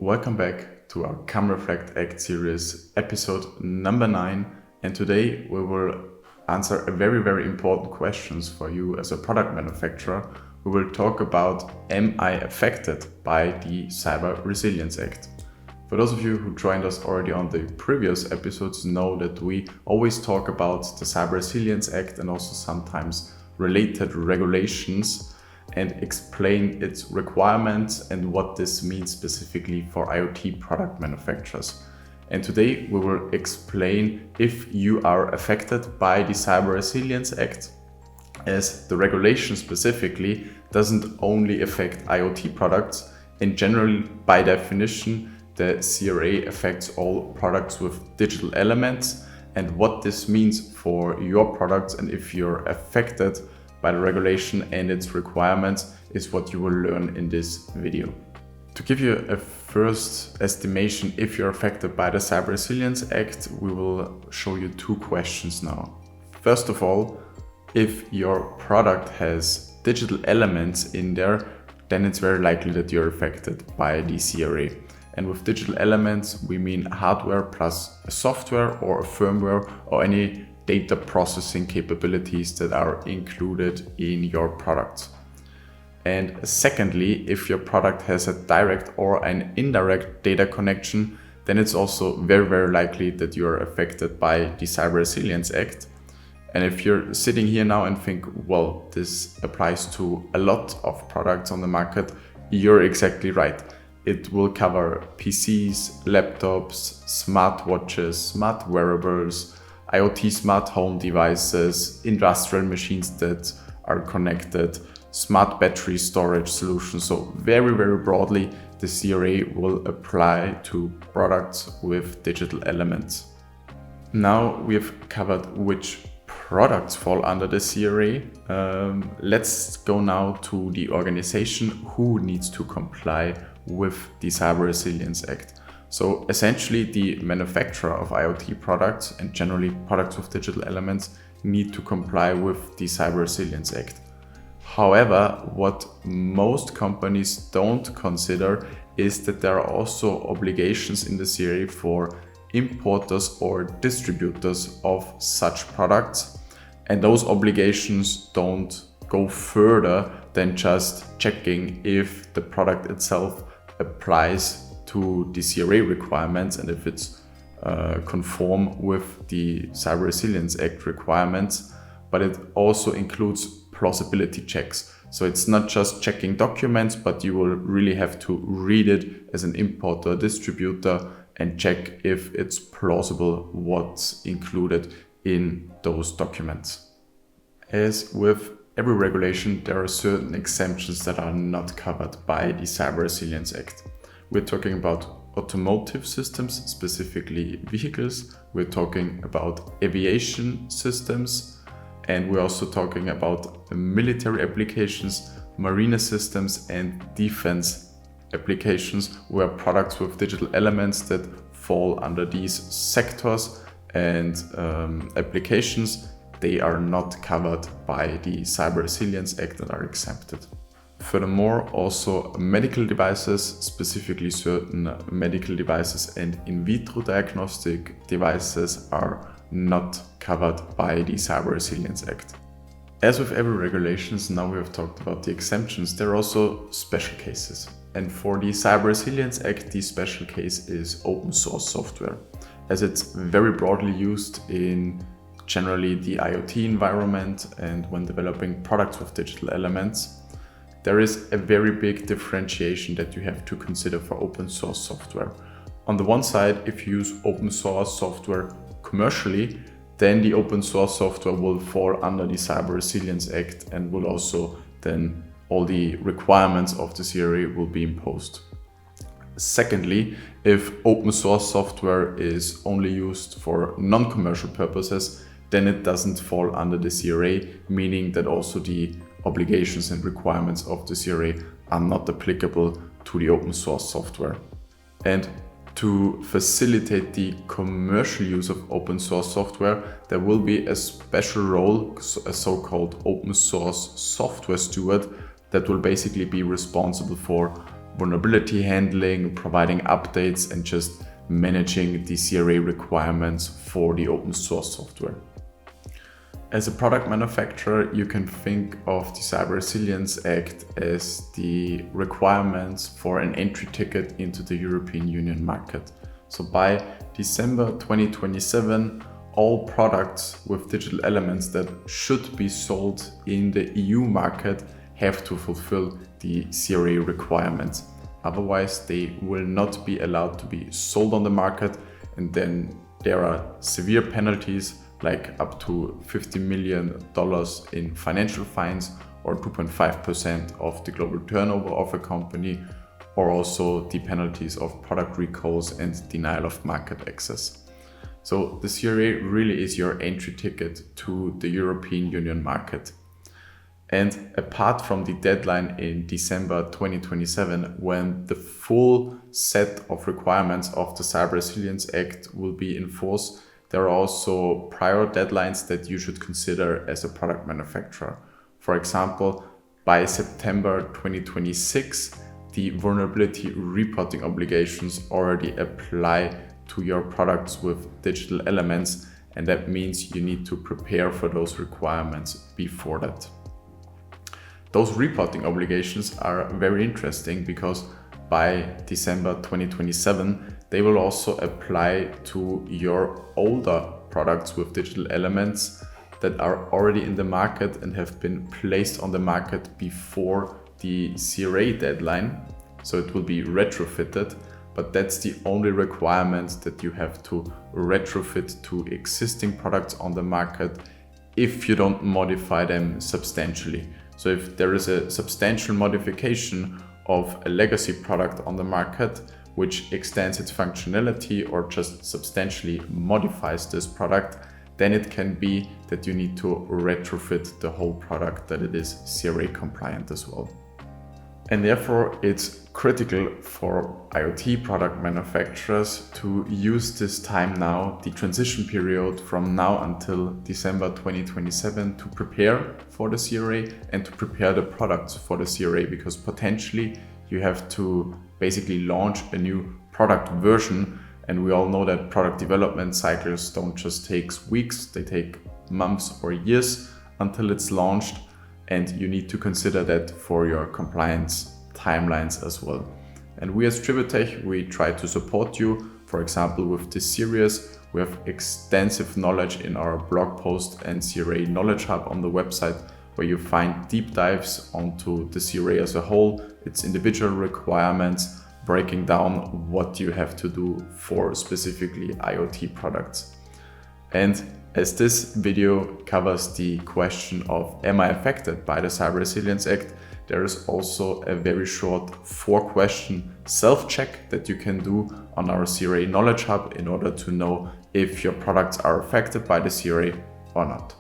Welcome back to our Come Reflect Act series, episode number 9. And today we will answer a very important questions for you as a product manufacturer. We will talk about, am I affected by the Cyber Resilience Act? For those of you who joined us already on the previous episodes know that we always talk about the Cyber Resilience Act and also sometimes related regulations and explain its requirements and what this means specifically for IoT product manufacturers. And today we will explain if you are affected by the Cyber Resilience Act, as the regulation specifically doesn't only affect IoT products, and generally by definition the CRA affects all products with digital elements, and what this means for your products and if you're affected by the regulation and its requirements is what you will learn in this video. To give you a first estimation if you're affected by the Cyber Resilience Act, we will show you two questions now. First of all, if your product has digital elements in there, then it's very likely that you're affected by the CRA. And with digital elements, we mean hardware plus a software or a firmware or any data processing capabilities that are included in your product. And secondly, if your product has a direct or an indirect data connection, then it's also very likely that you're affected by the Cyber Resilience Act. And if you're sitting here now and think, well, this applies to a lot of products on the market, you're exactly right. It will cover PCs, laptops, smartwatches, smart wearables, IoT smart home devices, industrial machines that are connected, smart battery storage solutions. So very broadly, the CRA will apply to products with digital elements. Now we have covered which products fall under the CRA. Let's go now to the organization who needs to comply with the Cyber Resilience Act. So essentially the manufacturer of IoT products and generally products with digital elements need to comply with the Cyber Resilience Act. However, what most companies don't consider is that there are also obligations in the CRA for importers or distributors of such products. And those obligations don't go further than just checking if the product itself applies to the CRA requirements and if it's conform with the Cyber Resilience Act requirements, but it also includes plausibility checks. So it's not just checking documents, but you will really have to read it as an importer or distributor and check if it's plausible what's included in those documents. As with every regulation, there are certain exemptions that are not covered by the Cyber Resilience Act. We're talking about automotive systems, specifically vehicles. We're talking about aviation systems, and we're also talking about military applications, marine systems, and defense applications, where products with digital elements that fall under these sectors and applications, they are not covered by the Cyber Resilience Act and are exempted. Furthermore, also medical devices, specifically certain medical devices and in vitro diagnostic devices, are not covered by the Cyber Resilience Act. As with every regulations, now we have talked about the exemptions, there are also special cases. And for the Cyber Resilience Act, the special case is open source software, as it's very broadly used in generally the IoT environment and when developing products with digital elements. There is a very big differentiation that you have to consider for open source software. On the one side, if you use open source software commercially, then the open source software will fall under the Cyber Resilience Act and will also then all the requirements of the CRA will be imposed. Secondly, if open source software is only used for non-commercial purposes, then it doesn't fall under the CRA, meaning that also the obligations and requirements of the CRA are not applicable to the open source software. And to facilitate the commercial use of open source software, there will be a special role, a so-called open source software steward, that will basically be responsible for vulnerability handling, providing updates, and just managing the CRA requirements for the open source software. As a product manufacturer, you can think of the Cyber Resilience Act as the requirements for an entry ticket into the European Union market. So by December 2027, all products with digital elements that should be sold in the EU market have to fulfill the CRA requirements. Otherwise, they will not be allowed to be sold on the market, and then there are severe penalties like up to $50 million in financial fines or 2.5% of the global turnover of a company, or also the penalties of product recalls and denial of market access. So the CRA really is your entry ticket to the European Union market. And apart from the deadline in December 2027, when the full set of requirements of the Cyber Resilience Act will be in force, there are also prior deadlines that you should consider as a product manufacturer. For example, by September 2026, the vulnerability reporting obligations already apply to your products with digital elements, and that means you need to prepare for those requirements before that. Those reporting obligations are very interesting because by December 2027, they will also apply to your older products with digital elements that are already in the market and have been placed on the market before the CRA deadline. So it will be retrofitted, but that's the only requirement that you have to retrofit to existing products on the market if you don't modify them substantially. So if there is a substantial modification of a legacy product on the market, which extends its functionality or just substantially modifies this product, then it can be that you need to retrofit the whole product that it is CRA compliant as well. And therefore, it's critical for IoT product manufacturers to use this time now, the transition period from now until December 2027, to prepare for the CRA and to prepare the products for the CRA, because potentially you have to basically launch a new product version. And we all know that product development cycles don't just take weeks, they take months or years until it's launched. And you need to consider that for your compliance timelines as well. And we as Tributech, we try to support you. For example, with this series, we have extensive knowledge in our blog post and CRA Knowledge Hub on the website, where you find deep dives onto the CRA as a whole, its individual requirements, breaking down what you have to do for specifically IoT products. And as this video covers the question of, am I affected by the Cyber Resilience Act? There is also a very short 4-question self-check that you can do on our CRA Knowledge Hub in order to know if your products are affected by the CRA or not.